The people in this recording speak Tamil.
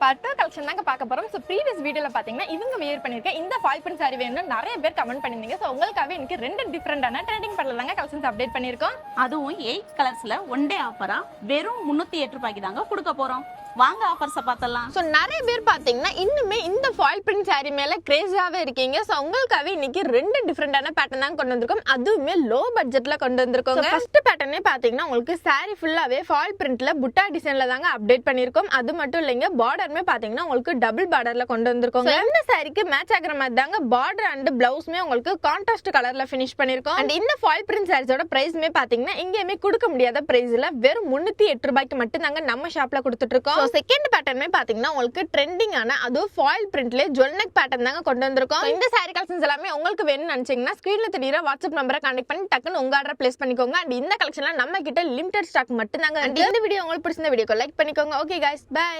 பட்டு கலெக்ஷன் தாங்க பார்க்க போறோம். ஸோ ப்ரீவியஸ் வீடியோல பாத்தீங்கன்னா இவங்க வியர் பண்ணிருக்கேன் இந்த ஃபாயில் பிரிண்ட் சாரி வேணும்னு நிறைய பேர் கமெண்ட் பண்ணிருந்தீங்க. ஸோ உங்களுக்காகவே எனக்கு ரெண்டு டிஃப்ரெண்டான ட்ரெண்டிங் பண்ணல தாங்க கலெக்ஷன்ஸ் அப்டேட் பண்ணிருக்கோம். அதுவும் 8 கலர்ஸ்ல ஒன் டே ஆஃபரா வெறும் 308 ரூபாய்க்கு தாங்க கொடுக்க போறோம். வாங்க ஆஃபர்ஸை பார்த்தலாம். ஸோ நிறைய பேர் பார்த்தீங்கன்னா இன்னுமே இந்த ஃபாயில் பிரிண்ட் சாரி மேலே கிரேஸாகவே இருக்கீங்க. ஸோ உங்களுக்காகவே இன்னைக்கு ரெண்டு டிஃப்ரெண்டான பேட்டர்ன் தான் கொண்டு வந்திருக்கோம். அதுவுமே லோ பட்ஜெட்டில் கொண்டு வந்திருக்கோம். ஃபர்ஸ்ட் பேட்டர்னே பார்த்தீங்கன்னா உங்களுக்கு சாரி ஃபுல்லாகவே ஃபாயில் பிரிண்ட்ல புட்டா டிசைனில் தாங்க அப்டேட் பண்ணியிருக்கோம். அது மட்டும் இல்லைங்க, பார்டருமே பார்த்தீங்கன்னா உங்களுக்கு டபுள் பார்டரில் கொண்டு வந்திருக்கோம். இந்த சாரிக்கு மேட்ச் ஆகிற மாதிரி தாங்க பார்டர் அண்ட் பிளவுஸ்மே உங்களுக்கு கான்ட்ராஸ்ட் கலரில் ஃபினிஷ் பண்ணியிருக்கோம். அண்ட் இந்த ஃபாயில் பிரிண்ட் சாரீஸோட பிரைஸ்மே பார்த்தீங்கன்னா எங்கேயுமே கொடுக்க முடியாத பிரைஸ்ல வெறும் 308 ரூபாய்க்கு மட்டும் தாங்க நம்ம ஷாப்ல கொடுத்துட்டு இருக்கோம். செகண்ட் பேட்டர்னுமே பாத்தீங்கன்னா உங்களுக்கு ட்ரெண்டிங்கான அதுவும் ஃபாயில் பிரிண்ட்ல ஜுவல் நெக் பேட்டர்ன் தாங்க கொண்டு வந்திருக்கோம். இந்த சாரி கலெக்ஷன்ஸ் எல்லாமே உங்களுக்கு வேணும்னு நினைச்சீங்கன்னா ஸ்கிரீன்ல தெரியுற வாட்ஸ்அப் நம்பரை கான்டாக்ட் பண்ணி டக்குன்னு உங்க ஆர்டர் பிளேஸ் பண்ணிக்கோங்க. அண்ட் இந்த கலெக்ஷன்ல நம்ம கிட்ட லிமிடெட் ஸ்டாக் மட்டும் தாங்க. இந்த வீடியோ உங்களுக்கு பிடிச்சிருந்த வீடியோக்கு லைக் பண்ணிக்கோங்க. Okay guys, by.